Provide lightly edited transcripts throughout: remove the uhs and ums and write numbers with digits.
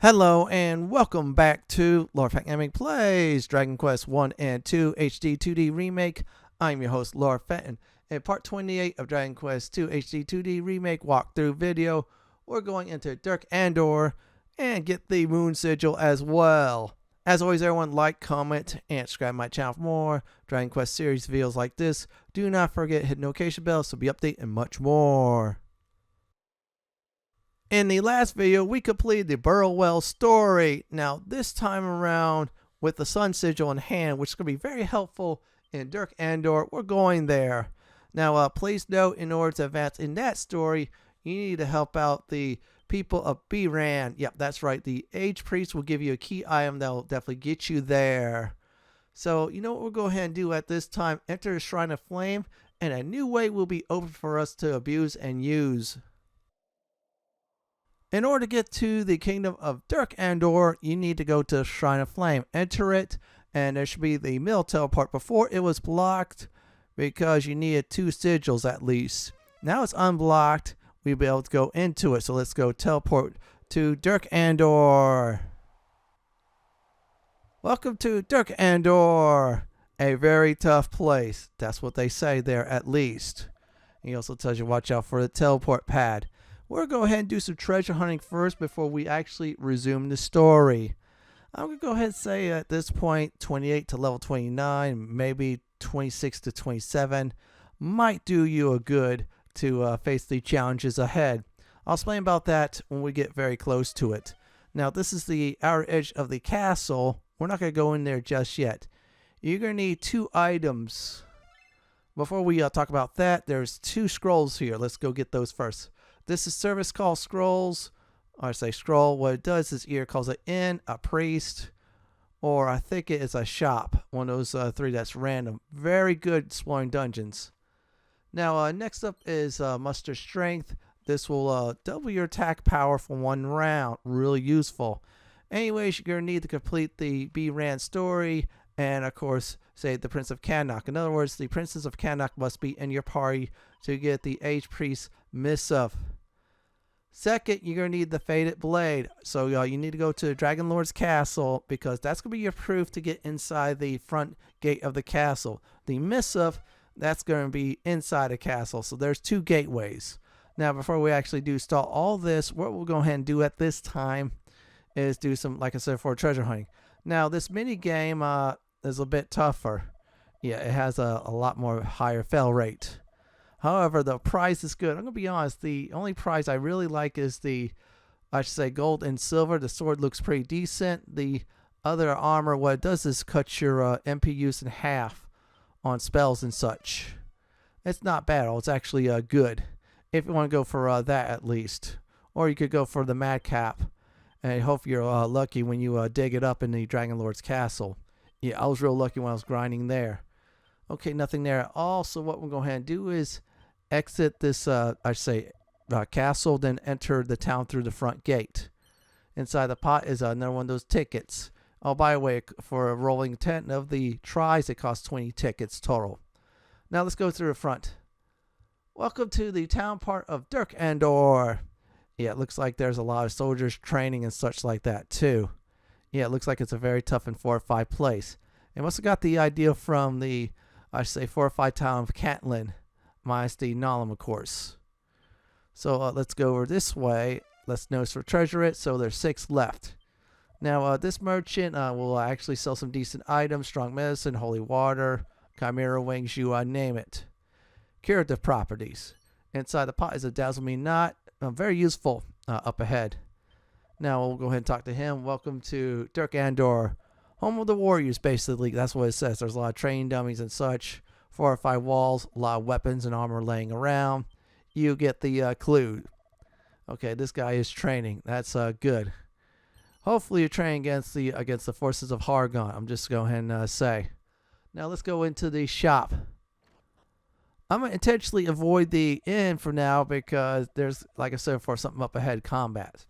Hello and welcome back to LordFenton Plays Dragon Quest 1 and 2 HD-2D Remake. I'm your host Lord Fenton. In part 28 of Dragon Quest 2 HD-2D Remake walkthrough video, we're going into Dirkandor and get the Moon Sigil as well. As always, everyone like, comment, and subscribe to my channel for more Dragon Quest series videos like this. Do not forget to hit the notification bell so be updated and much more. In the last video, we completed the Burrowell story. Now, this time around, with the Sun Sigil in hand, which is going to be very helpful in Dirkandor, we're going there. Now, please note, in order to advance in that story, you need to help out the people of Beran. Yep, that's right. The Age Priest will give you a key item that will definitely get you there. So, you know what we'll go ahead and do at this time? Enter the Shrine of Flame, and a new way will be open for us to abuse and use. In order to get to the Kingdom of Dirkandor, you need to go to Shrine of Flame. Enter it, and there should be the mill teleport. Before it was blocked because you needed 2 sigils at least. Now it's unblocked. We'll be able to go into it. So let's go teleport to Dirkandor. Welcome to Dirkandor. A very tough place. That's what they say there at least. He also tells you watch out for the teleport pad. We'll go ahead and do some treasure hunting first before we actually resume the story. I'm going to go ahead and say at this point 28 to level 29, maybe 26 to 27 might do you a good to face the challenges ahead. I'll explain about that when we get very close to it. Now this is the outer edge of the castle. We're not going to go in there just yet. You're going to need 2 items. Before we talk about that, there's 2 scrolls here. Let's go get those first. This is service call scrolls, or I say scroll. What it does is either calls an inn, a priest, or I think it is a shop. One of those 3 that's random. Very good exploring dungeons. Now, next up is muster strength. This will double your attack power for 1 round. Really useful. Anyways, you're going to need to complete the Beran story and, of course, say the Prince of Cannock. In other words, the Princess of Cannock must be in your party to get the Age Priest Missive. Second, you're going to need the Faded Blade. So you need to go to Dragon Lord's castle because that's going to be your proof to get inside the front gate of the castle. The Missive, that's going to be inside the castle. So there's 2 gateways. Now, before we actually do start all this, what we'll go ahead and do at this time is do some, like I said, for treasure hunting. Now, this mini game is a bit tougher. Yeah, it has a lot more higher fail rate. However, the prize is good. I'm going to be honest, the only prize I really like is the, I should say, gold and silver. The sword looks pretty decent. The other armor, what it does is cut your MP use in half on spells and such. It's not bad. It's actually good if you want to go for that at least. Or you could go for the madcap and hope you're lucky when you dig it up in the Dragon Lord's castle. Yeah, I was real lucky when I was grinding there. Okay, nothing there at all. So what we're going to go ahead and do is exit this, castle, then enter the town through the front gate. Inside the pot is another one of those tickets. Oh, by the way, for a rolling 10 of the tries, it costs 20 tickets total. Now let's go through the front. Welcome to the town part of Dirkandor. Yeah, it looks like there's a lot of soldiers training and such like that too. Yeah, it looks like it's a very tough and fortified place. It must have got the idea from the, fortified town of Catlin, minus the Nolam, of course. So let's go over this way. Let's notice for treasure it. So there's 6 left. Now this merchant will actually sell some decent items: strong medicine, holy water, chimera wings, you name it. Curative properties. Inside the pot is a dazzle me not. Very useful up ahead. Now we'll go ahead and talk to him. Welcome to Dirkandor, home of the warriors, basically. That's what it says. There's a lot of training dummies and such. Fortified walls, a lot of weapons and armor laying around. You get the clue. Okay, this guy is training. That's good. Hopefully you're training against the forces of Hargon. I'm just going to say. Now let's go into the shop. I'm going to intentionally avoid the inn for now because there's, like I said before, something up ahead, combat.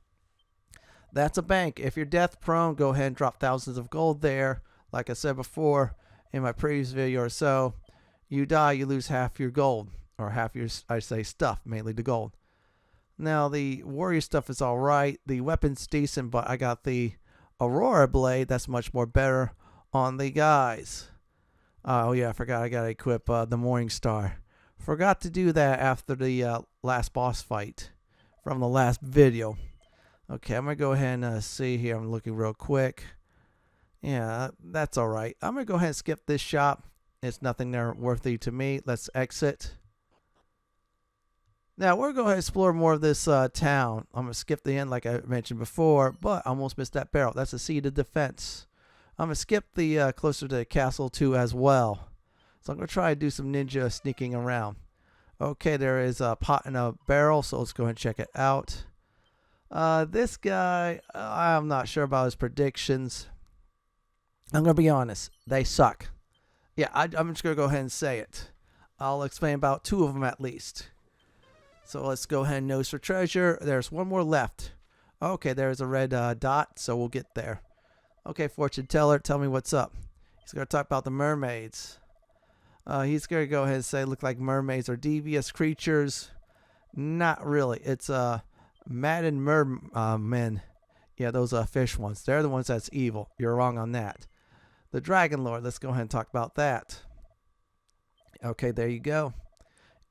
That's a bank. If you're death prone, go ahead and drop thousands of gold there. Like I said before in my previous video or so, you die, you lose half your gold, or half your, stuff, mainly the gold. Now, the warrior stuff is alright. The weapon's decent, but I got the Aurora Blade. That's much more better on the guys. Oh, yeah, I forgot I got to equip the Morning Star. Forgot to do that after the last boss fight from the last video. Okay, I'm going to go ahead and see here. I'm looking real quick. Yeah, that's alright. I'm going to go ahead and skip this shop. It's nothing there worthy to me. Let's exit. Now, we're going to explore more of this town. I'm going to skip the end like I mentioned before, but I almost missed that barrel. That's a seat of defense. I'm going to skip the closer to the castle too as well. So I'm going to try to do some ninja sneaking around. Okay, there is a pot and a barrel, so let's go ahead and check it out. This guy, I'm not sure about his predictions. I'm going to be honest. They suck. Yeah, I'm just going to go ahead and say it. I'll explain about 2 of them at least. So let's go ahead and nose for treasure. There's one more left. Okay, there's a red dot, so we'll get there. Okay, fortune teller, tell me what's up. He's going to talk about the mermaids. He's going to go ahead and say, look like mermaids are devious creatures. Not really. It's maddened mermen. Yeah, those fish ones. They're the ones that's evil. You're wrong on that. The Dragon Lord, let's go ahead and talk about that. Okay, there you go.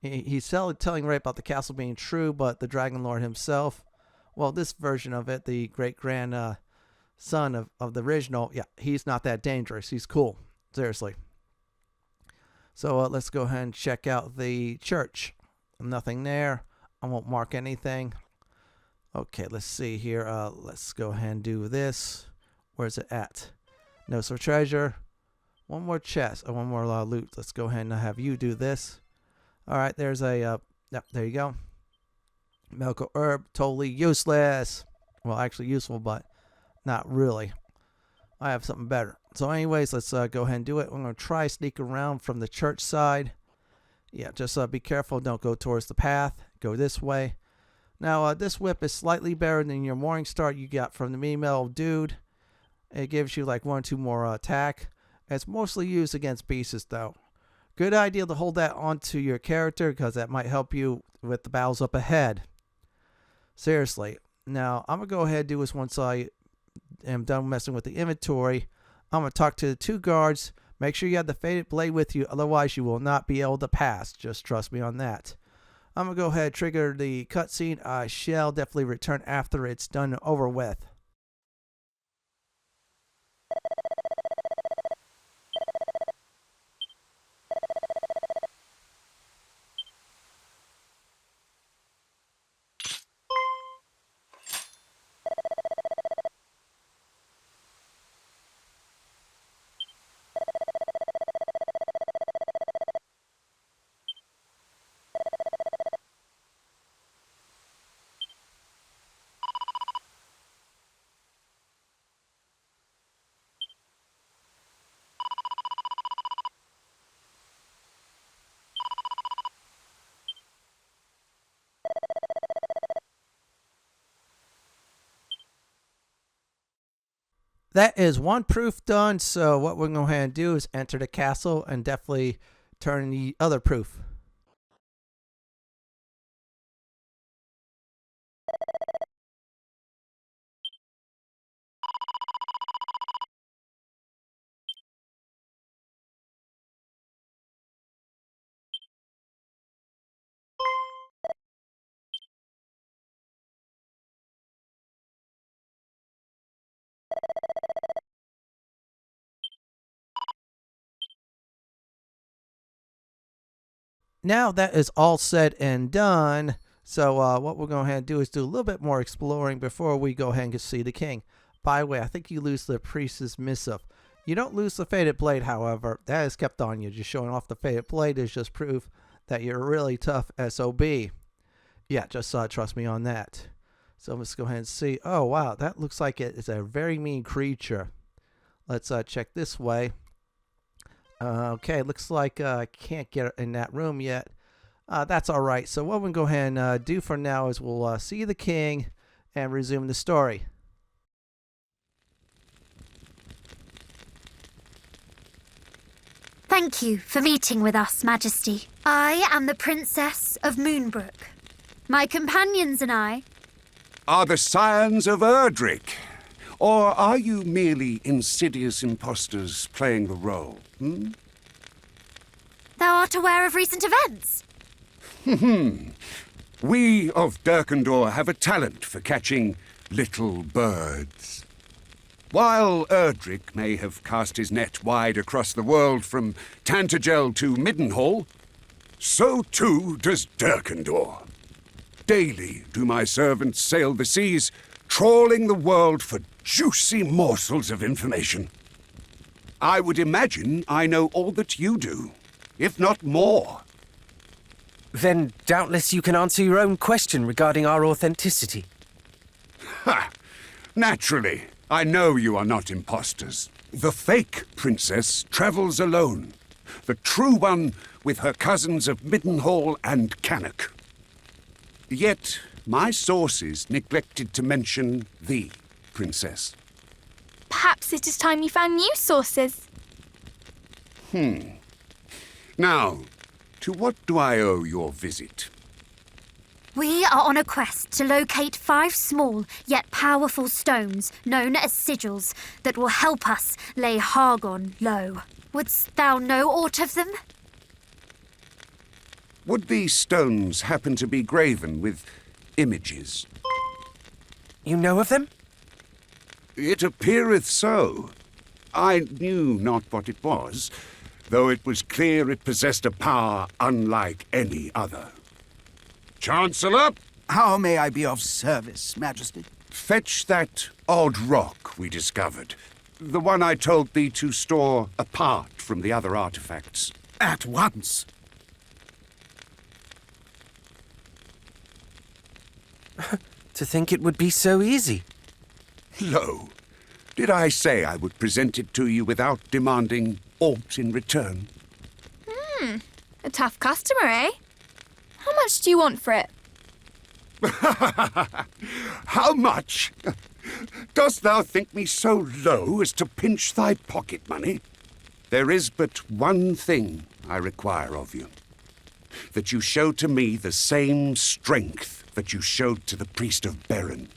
He's telling right about the castle being true, but the Dragon Lord himself, well, this version of it, the great-grand son of the original, yeah, he's not that dangerous. He's cool. Seriously. So let's go ahead and check out the church. Nothing there. I won't mark anything. Okay, let's see here. Let's go ahead and do this. Where's it at? No, so treasure. One more chest. One more loot. Let's go ahead and have you do this. All right, there's a, yep, there you go. Medical herb, totally useless. Well, actually useful, but not really. I have something better. So anyways, let's go ahead and do it. I'm going to try sneak around from the church side. Yeah, just be careful. Don't go towards the path. Go this way. Now, this whip is slightly better than your Morning Star you got from the Mini Metal Dude. It gives you like 1 or 2 more attack. It's mostly used against beasts, though. Good idea to hold that onto your character because that might help you with the battles up ahead. Seriously. Now, I'm going to go ahead and do this once I am done messing with the inventory. I'm going to talk to the 2 guards. Make sure you have the Faded Blade with you. Otherwise, you will not be able to pass. Just trust me on that. I'm going to go ahead and trigger the cutscene. I shall definitely return after it's done and over with. That is one proof done, so what we're going to go ahead and do is enter the castle and definitely turn the other proof. Now that is all said and done, so what we're going to do is do a little bit more exploring before we go ahead and see the king. By the way, I think you lose the Priest's Missive. You don't lose the Faded Blade, however. That is kept on you. Just showing off the Faded Blade is just proof that you're a really tough SOB. Yeah, just trust me on that. So let's go ahead and see. Oh, wow, that looks like it is a very mean creature. Let's check this way. Okay, looks like I can't get in that room yet. That's all right. So what we'll go ahead and do for now is we'll see the king and resume the story. Thank you for meeting with us, Majesty. I am the Princess of Moonbrook. My companions and I. Are the scions of Erdrick? Or are you merely insidious impostors playing the role? Thou art aware of recent events? We of Dirkandor have a talent for catching little birds. While Erdrick may have cast his net wide across the world from Tantagel to Middenhall, so too does Dirkandor. Daily do my servants sail the seas, trawling the world for juicy morsels of information. I would imagine I know all that you do, if not more. Then doubtless you can answer your own question regarding our authenticity. Ha! Naturally, I know you are not impostors. The fake princess travels alone. The true one with her cousins of Middenhall and Cannock. Yet, my sources neglected to mention the princess. Perhaps it is time you found new sources. Now, to what do I owe your visit? We are on a quest to locate 5 small yet powerful stones known as sigils that will help us lay Hargon low. Wouldst thou know aught of them? Would these stones happen to be graven with images? You know of them? It appeareth so. I knew not what it was, though it was clear it possessed a power unlike any other. Chancellor? How may I be of service, Majesty? Fetch that odd rock we discovered. The one I told thee to store apart from the other artifacts. At once. To think it would be so easy. Lo, did I say I would present it to you without demanding aught in return? A tough customer, eh? How much do you want for it? How much? Dost thou think me so low as to pinch thy pocket money? There is but one thing I require of you. That you show to me the same strength that you showed to the priest of Beran.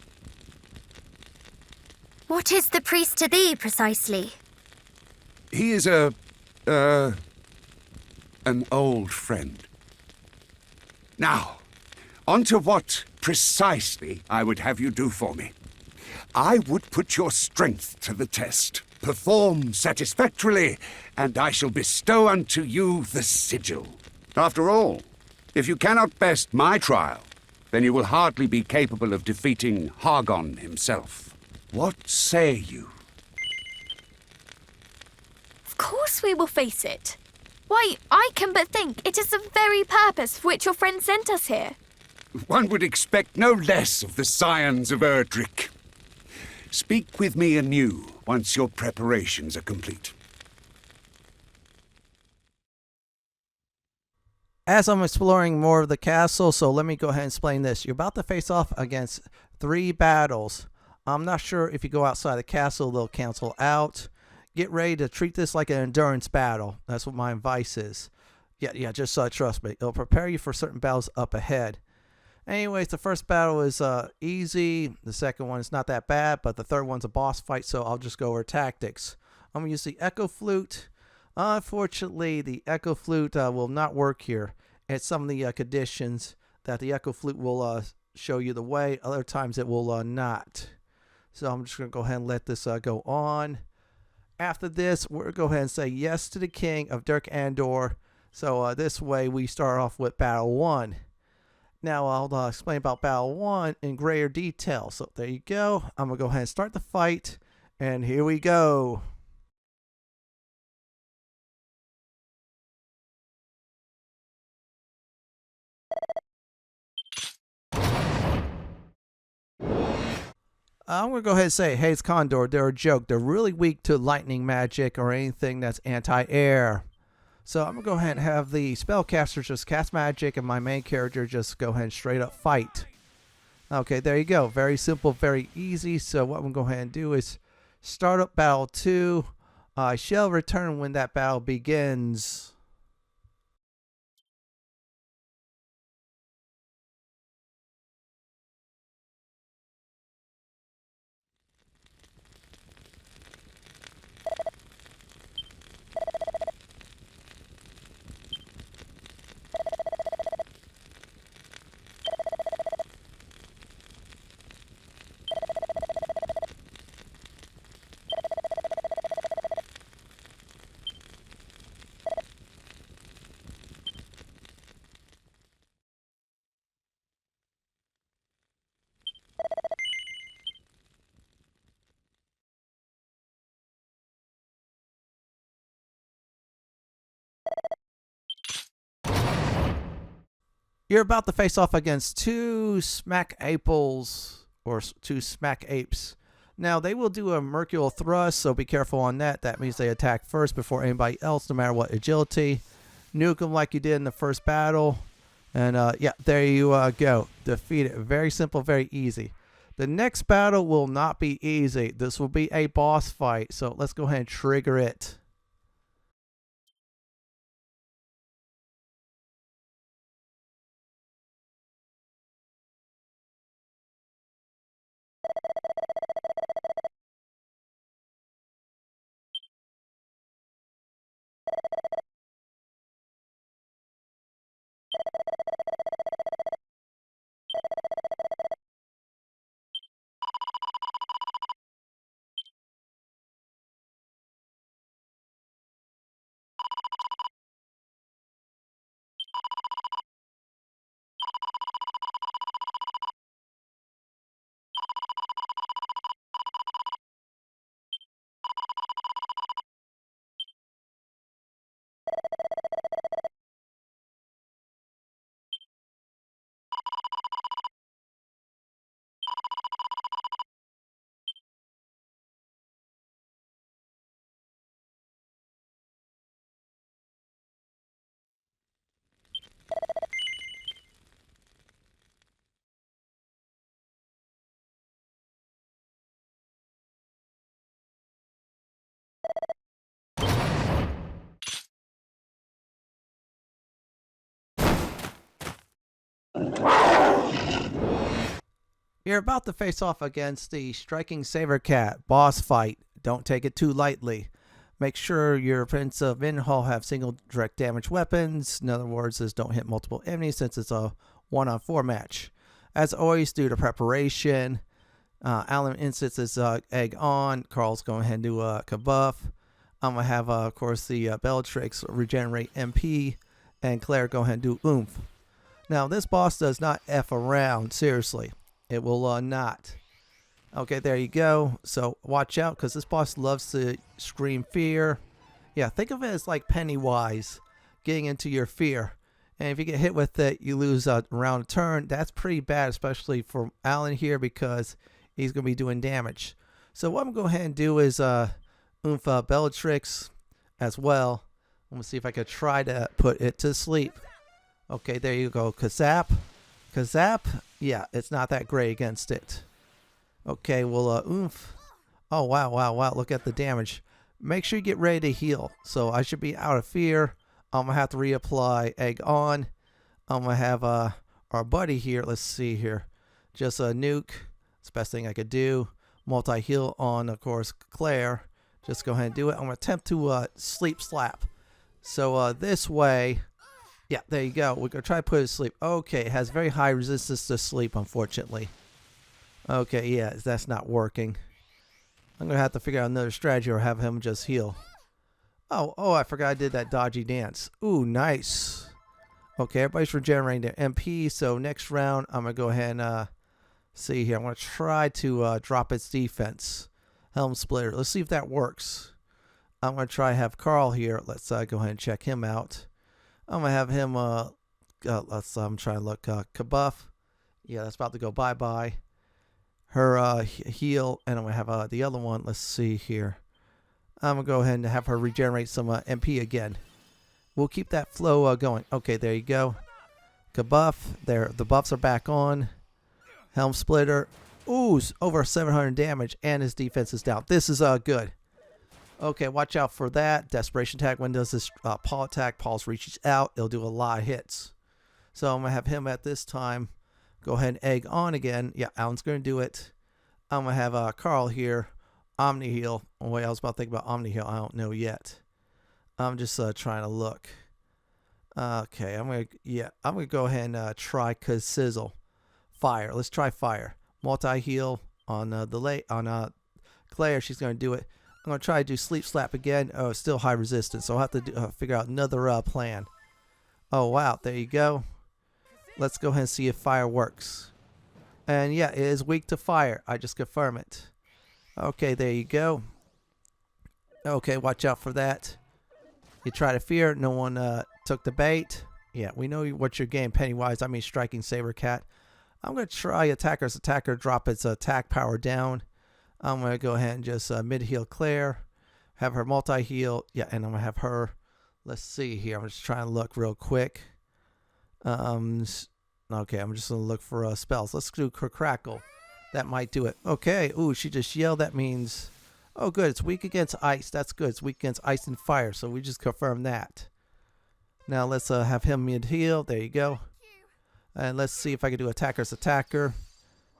What is the priest to thee, precisely? He is an old friend. Now, on to what precisely I would have you do for me. I would put your strength to the test. Perform satisfactorily, and I shall bestow unto you the sigil. After all, if you cannot best my trial, then you will hardly be capable of defeating Hargon himself. What say you? Of course we will face it. Why, I can but think it is the very purpose for which your friend sent us here. One would expect no less of the scions of Erdrick. Speak with me anew once your preparations are complete. As I'm exploring more of the castle, so let me go ahead and explain this. You're about to face off against 3 battles. I'm not sure if you go outside the castle, they'll cancel out. Get ready to treat this like an endurance battle. That's what my advice is. Yeah, just trust me. It'll prepare you for certain battles up ahead. Anyways, the first battle is easy. The second one is not that bad, but the third one's a boss fight, so I'll just go over tactics. I'm going to use the Echo Flute. Unfortunately, the Echo Flute will not work here. It's some of the conditions that the Echo Flute will show you the way. Other times it will not. So I'm just going to go ahead and let this go on. After this, we're going to go ahead and say yes to the King of Dirkandor. So this way we start off with Battle 1. Now I'll explain about Battle 1 in greater detail. So there you go. I'm going to go ahead and start the fight. And here we go. I'm going to go ahead and say, hey, it's Condor. They're a joke. They're really weak to lightning magic or anything that's anti-air. So I'm going to go ahead and have the spellcasters just cast magic and my main character just go ahead and straight up fight. Okay, there you go. Very simple, very easy. So what I'm going to go ahead and do is start up Battle 2. I shall return when that battle begins. You're about to face off against two smack apes, or two smack apes. Now, they will do a mercurial thrust, so be careful on that. That means they attack first before anybody else, no matter what agility. Nuke them like you did in the first battle. And, yeah, there you go. Defeat it. Very simple, very easy. The next battle will not be easy. This will be a boss fight, so let's go ahead and trigger it. You're about to face off against the Striking Sabrecat boss fight. Don't take it too lightly. Make sure your Prince of Vinhall have single direct damage weapons. In other words, is don't hit multiple enemies since it's a 1-on-4 match. As always, do the preparation. Alan instances egg on. Carl's going ahead and do a kabuff. I'm going to have, of course, the Bellatrix regenerate MP. And Claire go ahead and do oomph. Now, this boss does not F around, seriously. It will not. Okay, there you go. So watch out, because this boss loves to scream fear. Yeah, think of it as like Pennywise getting into your fear. And if you get hit with it, you lose a round of turn. That's pretty bad, especially for Alan here, because he's going to be doing damage. So what I'm going to go ahead and do is oomph Bellatrix as well. I'm going to see if I can try to put it to sleep. Okay, there you go. Kazap. Kazap. Yeah, it's not that great against it. Okay, well, oomph. Oh, wow, wow, wow. Look at the damage. Make sure you get ready to heal. So I should be out of fear. I'm going to have to reapply egg on. I'm going to have our buddy here. Let's see here. Just a nuke. It's the best thing I could do. Multi-heal on, of course, Claire. Just go ahead and do it. I'm going to attempt to sleep slap. So this way... Yeah, there you go. We're going to try to put it to sleep. Okay, it has very high resistance to sleep, unfortunately. Okay, yeah, that's not working. I'm going to have to figure out another strategy or have him just heal. Oh, I forgot I did that dodgy dance. Ooh, nice. Okay, everybody's regenerating their MP, so next round, I'm going to go ahead and see here. I'm going to try to drop its defense. Helm Splitter. Let's see if that works. I'm going to try to have Carl here. Let's go ahead and check him out. I'm going to have him, I'm trying to look, Kabuff. Yeah, that's about to go bye-bye. Her heal, and I'm going to have the other one. Let's see here. I'm going to go ahead and have her regenerate some MP again. We'll keep that flow going. Okay, there you go. Kabuff. There, the buffs are back on. Helm Splitter. Ooh, over 700 damage, and his defense is down. This is good. Okay, watch out for that. Desperation attack. When does this paw attack? Paws reaches out. It'll do a lot of hits. So I'm going to have him at this time. Go ahead and egg on again. Yeah, Alan's going to do it. I'm going to have Carl here. Omni heal. Oh, wait, I was about to think about Omni heal. I don't know yet. I'm just trying to look. Okay, I'm going to go ahead and try Sizzle. Fire. Let's try fire. Multi heal on Claire. She's going to do it. I'm going to try to do Sleep Slap again. Oh, it's still high resistance, so I'll have to figure out another plan. Oh, wow. There you go. Let's go ahead and see if fire works. And, yeah, it is weak to fire. I just confirm it. Okay, there you go. Okay, watch out for that. You try to fear. No one took the bait. Yeah, we know what your game, Pennywise. I mean, Striking Sabrecat. I'm going to try Attacker's Attacker, drop its attack power down. I'm going to go ahead and just mid-heal Claire. Have her multi-heal. Yeah, and I'm going to have her. Let's see here. I'm just trying to look real quick. Okay, I'm just going to look for spells. Let's do Crackle. That might do it. Okay. Ooh, she just yelled. That means... Oh, good. It's weak against ice. That's good. It's weak against ice and fire. So we just confirmed that. Now let's have him mid-heal. There you go. And let's see if I can do Attacker's Attacker.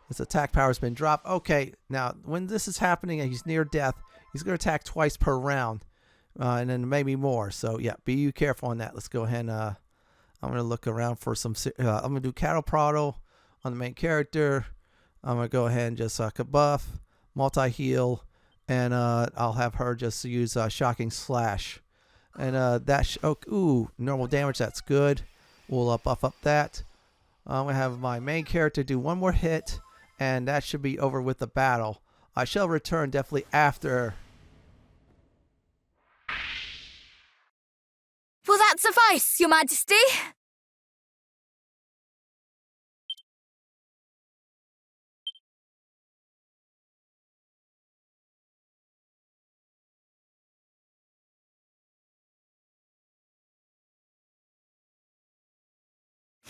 His attack power has been dropped. Okay. Now, when this is happening and he's near death, he's going to attack twice per round. And then maybe more. So, yeah, be careful on that. Let's go ahead and... I'm going to look around for some... I'm going to do Cattle Prod on the main character. I'm going to go ahead and just buff, multi-heal, and I'll have her just use Shocking Slash. And that... ooh, normal damage. That's good. We'll buff up that. I'm going to have my main character do one more hit, and that should be over with the battle. I shall return definitely after... Will that suffice, Your Majesty?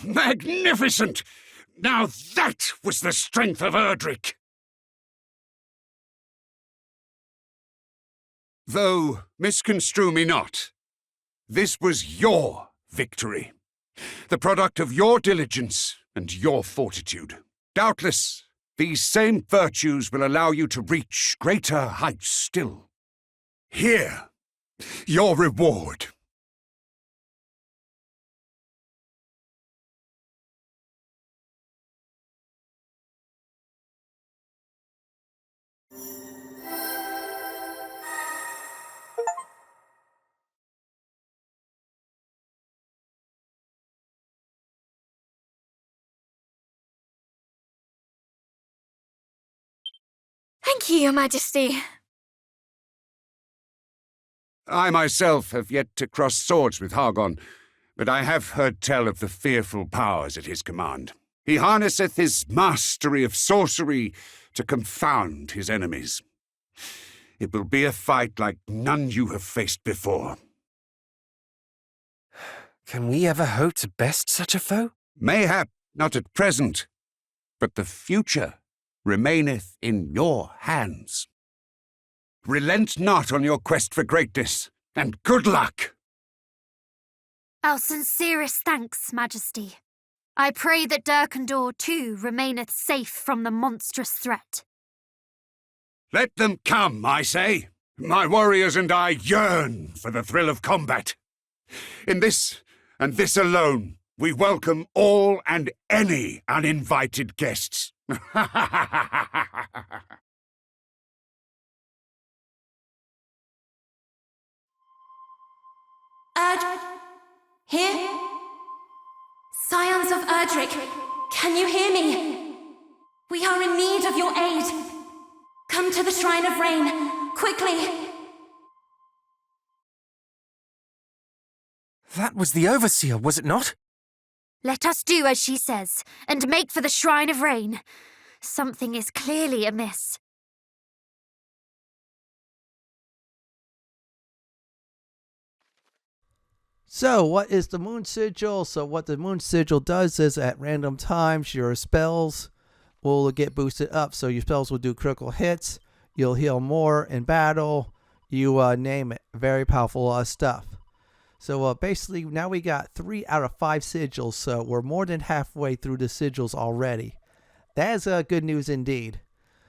Magnificent! Now that was the strength of Erdrick! Though misconstrue me not, this was your victory, the product of your diligence and your fortitude. Doubtless, these same virtues will allow you to reach greater heights still. Here, your reward. Thank you, Your Majesty. I myself have yet to cross swords with Hargon, but I have heard tell of the fearful powers at his command. He harnesseth his mastery of sorcery to confound his enemies. It will be a fight like none you have faced before. Can we ever hope to best such a foe? Mayhap not at present, but the future remaineth in your hands. Relent not on your quest for greatness, and good luck! Our sincerest thanks, Majesty. I pray that Dirkandor too remaineth safe from the monstrous threat. Let them come, I say. My warriors and I yearn for the thrill of combat. In this, and this alone, we welcome all and any uninvited guests. Here? Scions of Erdrick, can you hear me? We are in need of your aid. Come to the Shrine of Rain, quickly! That was the Overseer, was it not? Let us do as she says, and make for the Shrine of Rain. Something is clearly amiss. So, what is the Moon Sigil? So, what the Moon Sigil does is at random times, your spells will get boosted up. So, your spells will do critical hits. You'll heal more in battle. You name it. Very powerful stuff. So, basically, now we got 3 out of 5 sigils. So, we're more than halfway through the sigils already. That is good news indeed.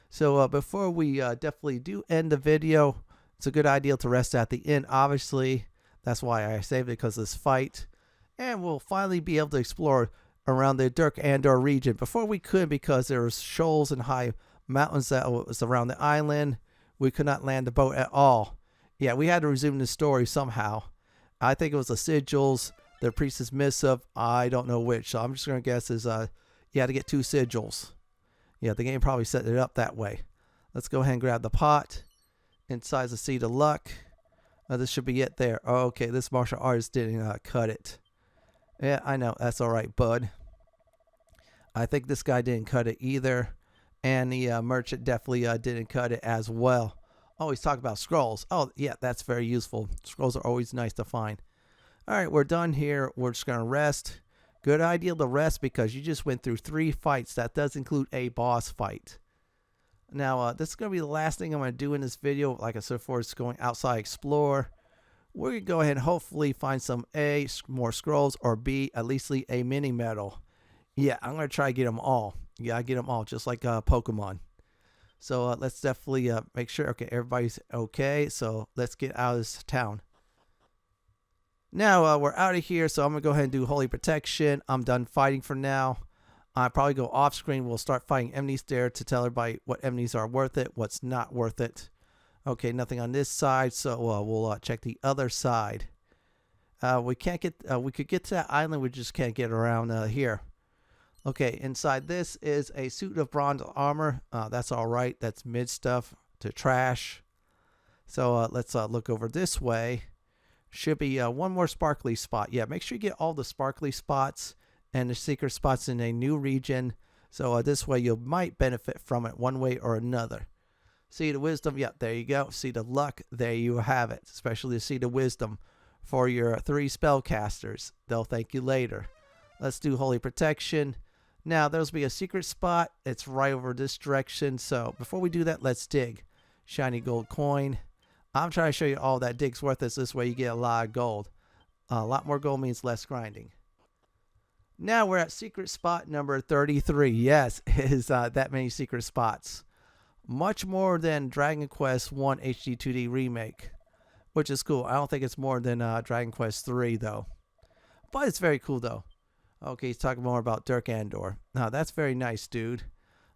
So, before we definitely do end the video, it's a good idea to rest at the end, obviously. That's why I saved it, because of this fight. And we'll finally be able to explore around the Dirkandor region. Before we could, because there was shoals and high mountains that was around the island. We could not land the boat at all. Yeah, we had to resume the story somehow. I think it was the sigils, the Priest Missive. I don't know which. So I'm just going to guess is you had to get 2 sigils. Yeah, the game probably set it up that way. Let's go ahead and grab the pot. Inside the Seed of Luck. This should be it there. Oh, okay, this martial artist didn't cut it. Yeah, I know. That's all right, bud. I think this guy didn't cut it either. And the merchant definitely didn't cut it as well. Oh, he's talking about scrolls. Oh, yeah, that's very useful. Scrolls are always nice to find. All right, we're done here. We're just going to rest. Good idea to rest because you just went through 3 fights. That does include a boss fight. Now, this is going to be the last thing I'm going to do in this video. Like I said before, it's going outside explore. We're going to go ahead and hopefully find some A, more scrolls, or B, at least a mini medal. Yeah, I'm going to try to get them all. Yeah, I get them all, just like Pokemon. So let's definitely make sure, okay, everybody's okay. So let's get out of this town. Now, we're out of here, so I'm going to go ahead and do Holy Protection. I'm done fighting for now. I'll probably go off screen. We'll start fighting enemies there to tell everybody what enemies are worth it, what's not worth it. Okay, nothing on this side, so we'll check the other side. We can't get, we could get to that island, we just can't get around here. Okay, inside this is a suit of bronze armor. That's all right. That's mid stuff to trash. So let's look over this way. Should be one more sparkly spot. Yeah, make sure you get all the sparkly spots and the secret spots in a new region. So this way you might benefit from it one way or another. Seed of Wisdom. Yep, there you go. Seed of Luck. There you have it. Especially the Seed of Wisdom for your 3 spellcasters. They'll thank you later. Let's do Holy Protection. Now, there'll be a secret spot. It's right over this direction. So before we do that, let's dig. Shiny gold coin. I'm trying to show you all that dig's worth. This way you get a lot of gold. A lot more gold means less grinding. Now we're at secret spot number 33. Yes, it is that many secret spots. Much more than Dragon Quest I HD-2D Remake, which is cool. I don't think it's more than Dragon Quest 3 though. But it's very cool though. Okay, he's talking more about Dirkandor. Now, that's very nice, dude.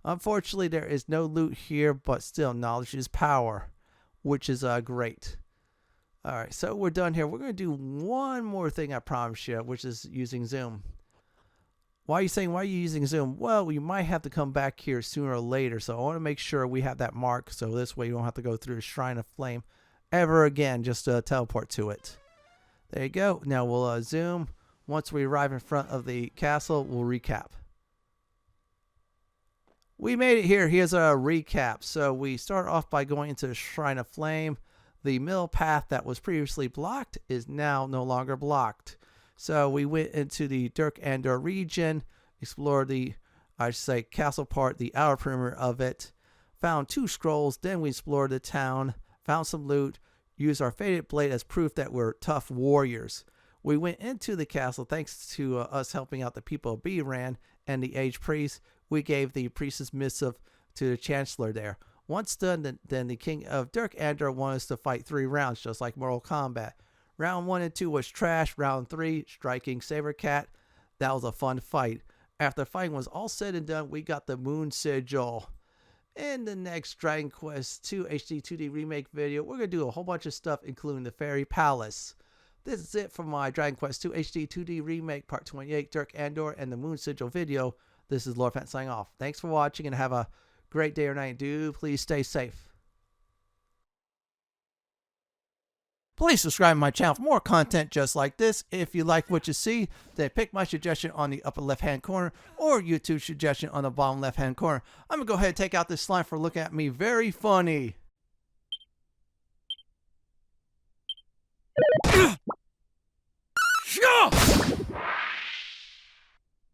Unfortunately, there is no loot here, but still, knowledge is power, which is great. All right, so we're done here. We're going to do one more thing, I promise you, which is using Zoom. Why are you saying, why are you using Zoom? Well, we might have to come back here sooner or later, so I want to make sure we have that mark, so this way you don't have to go through the Shrine of Flame ever again, just to teleport to it. There you go. Now we'll zoom. Once we arrive in front of the castle, we'll recap. We made it here. Here's a recap. So we start off by going into the Shrine of Flame. The middle path that was previously blocked is now no longer blocked. So we went into the Dirkandor region, explored the, I should say, castle part, the outer perimeter of it, found 2 scrolls, then we explored the town, found some loot, used our faded blade as proof that we're tough warriors. We went into the castle thanks to us helping out the people of Beran and the aged priest. We gave the Priest's Missive to the Chancellor there. Once done, then the King of Dirkandor wanted us to fight 3 rounds, just like Mortal Kombat. Round 1 and 2 was trash. Round 3, Striking Sabrecat. That was a fun fight. After fighting was all said and done, we got the Moon Sigil. In the next Dragon Quest II HD-2D Remake video, we're going to do a whole bunch of stuff, including the Fairy Palace. This is it for my Dragon Quest II HD-2D Remake Part 28, Dirkandor, and the Moon Sigil video. This is Lord Fant signing off. Thanks for watching and have a great day or night. Do please stay safe. Please subscribe to my channel for more content just like this. If you like what you see, then pick my suggestion on the upper left hand corner or YouTube suggestion on the bottom left hand corner. I'm going to go ahead and take out this slime for looking at me very funny. Sure!